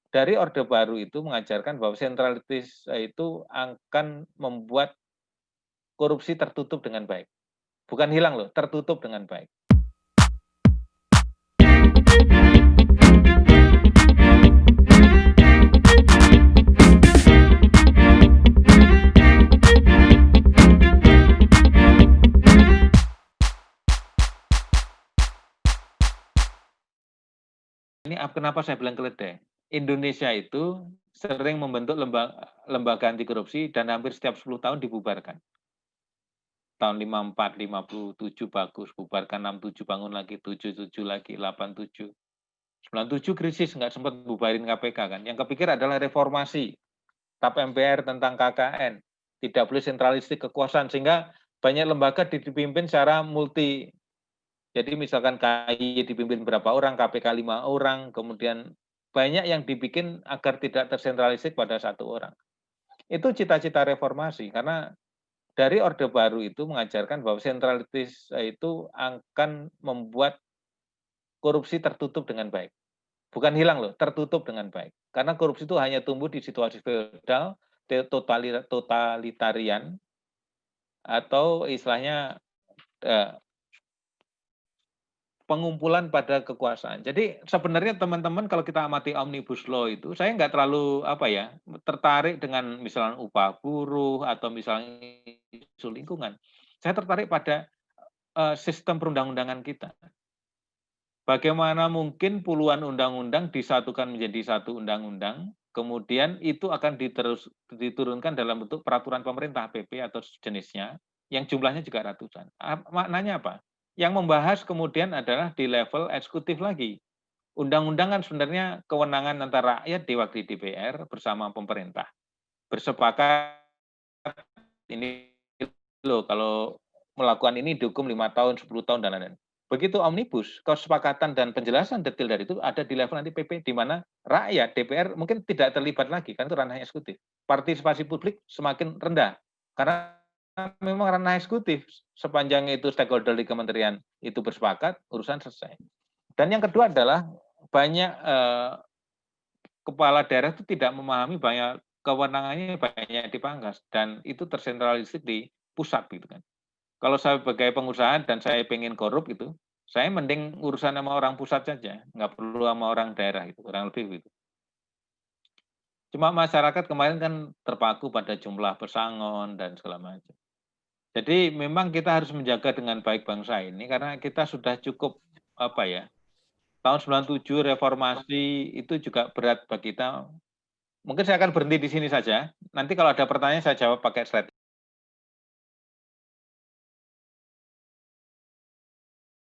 dari Orde Baru itu mengajarkan bahwa sentralitis itu akan membuat korupsi tertutup dengan baik. Bukan hilang loh, tertutup dengan baik. Ini kenapa saya bilang keledai. Indonesia itu sering membentuk lembaga anti korupsi dan hampir setiap 10 tahun dibubarkan. Tahun 54, 57 bagus, bubarkan 67 bangun lagi, 77 lagi, 87. 97 krisis, nggak sempat bubarin KPK kan. Yang kepikir adalah reformasi, TAP MPR tentang KKN, tidak boleh sentralistik kekuasaan, sehingga banyak lembaga dipimpin secara multi. Jadi misalkan KAI dipimpin berapa orang, KPK 5 orang, kemudian banyak yang dibikin agar tidak tersentralistik pada satu orang. Itu cita-cita reformasi, karena dari Orde Baru itu mengajarkan bahwa sentralitis itu akan membuat korupsi tertutup dengan baik. Bukan hilang loh, tertutup dengan baik. Karena korupsi itu hanya tumbuh di situasi feodal, totalitarian, atau istilahnya pengumpulan pada kekuasaan. Jadi sebenarnya teman-teman kalau kita amati Omnibus Law itu, saya nggak terlalu tertarik dengan misalnya upah buruh atau misalnya isu lingkungan. Saya tertarik pada sistem perundang-undangan kita. Bagaimana mungkin puluhan undang-undang disatukan menjadi satu undang-undang, kemudian itu akan diturunkan dalam bentuk peraturan pemerintah PP atau sejenisnya, yang jumlahnya juga ratusan. Maknanya apa? Yang membahas kemudian adalah di level eksekutif lagi. Undang-undang kan sebenarnya kewenangan antara rakyat di DPR bersama pemerintah. Bersepakat ini loh, kalau melakukan ini dihukum 5 tahun, 10 tahun, dan lain-lain. Begitu omnibus, kesepakatan dan penjelasan detail dari itu ada di level nanti PP, di mana rakyat, DPR mungkin tidak terlibat lagi, kan itu ranah eksekutif. Partisipasi publik semakin rendah, karena memang ranah eksekutif. Sepanjang itu stakeholder di kementerian itu bersepakat, urusan selesai. Dan yang kedua adalah banyak kepala daerah itu tidak memahami banyak kewenangannya banyak dipangkas, dan itu tersentralistik di pusat gitu kan. Kalau saya sebagai pengusaha dan saya pengen korup itu, saya mending urusan sama orang pusat saja, nggak perlu sama orang daerah itu, kurang lebih gitu. Cuma masyarakat kemarin kan terpaku pada jumlah pesangon dan segala macam. Jadi memang kita harus menjaga dengan baik bangsa ini, karena kita sudah cukup tahun 97 reformasi itu juga berat bagi kita. Mungkin saya akan berhenti di sini saja. Nanti kalau ada pertanyaan saya jawab pakai slide.